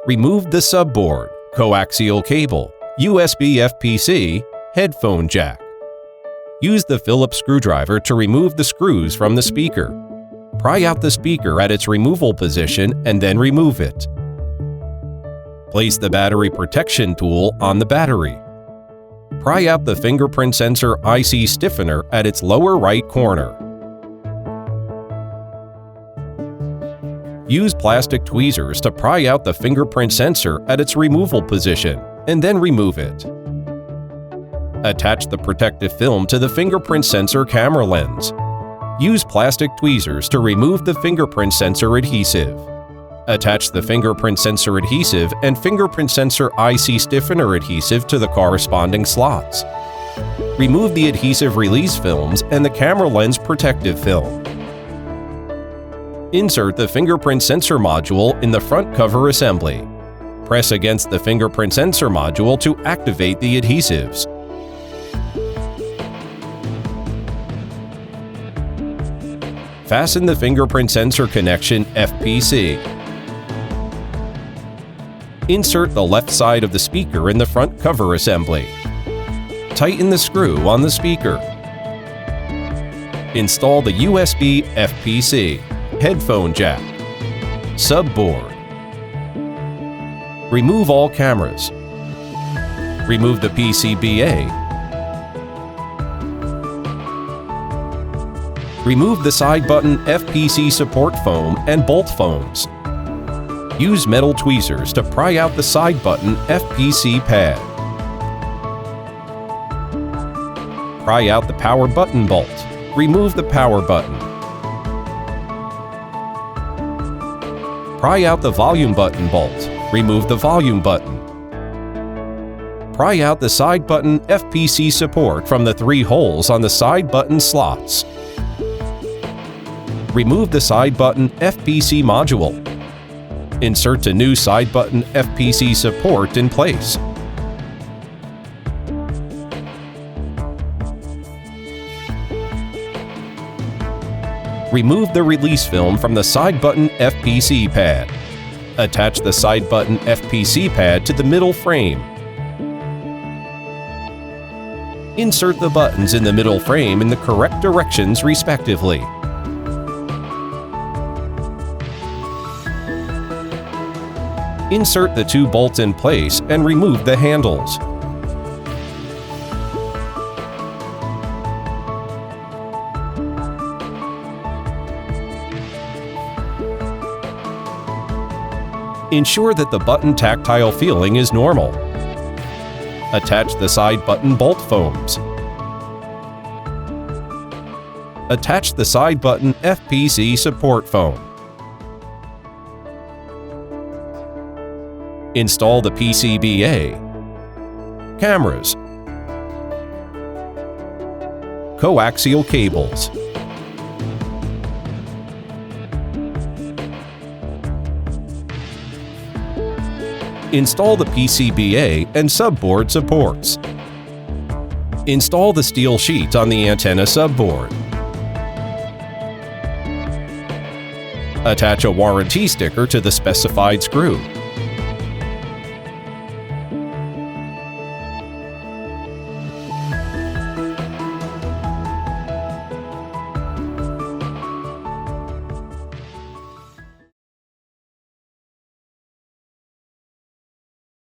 Remove the subboard, coaxial cable, USB FPC, headphone jack. Use the Phillips screwdriver to remove the screws from the speaker. Pry out the speaker at its removal position and then remove it. Place the battery protection tool on the battery. Pry out the fingerprint sensor IC stiffener at its lower right corner. Use plastic tweezers to pry out the fingerprint sensor at its removal position, and then remove it. Attach the protective film to the fingerprint sensor camera lens. Use plastic tweezers to remove the fingerprint sensor adhesive. Attach the fingerprint sensor adhesive and fingerprint sensor IC stiffener adhesive to the corresponding slots. Remove the adhesive release films and the camera lens protective film. Insert the fingerprint sensor module in the front cover assembly. Press against the fingerprint sensor module to activate the adhesives. Fasten the fingerprint sensor connection FPC. Insert the left side of the speaker in the front cover assembly. Tighten the screw on the speaker. Install the USB FPC, headphone jack, subboard. Remove all cameras. Remove the PCBA. Remove the side button FPC support foam and bolt foams. Use metal tweezers to pry out the side button FPC pad. Pry out the power button bolt. Remove the power button. Pry out the volume button bolt. Remove the volume button. Pry out the side button FPC support from the 3 holes on the side button slots. Remove the side button FPC module. Insert a new side button FPC support in place. Remove the release film from the side button FPC pad. Attach the side button FPC pad to the middle frame. Insert the buttons in the middle frame in the correct directions respectively. Insert the 2 bolts in place and remove the handles. Ensure that the button tactile feeling is normal. Attach the side button bolt foams. Attach the side button FPC support foam. Install the PCBA, cameras, coaxial cables, install the PCBA and subboard supports. Install the steel sheet on the antenna subboard. Attach a warranty sticker to the specified screw.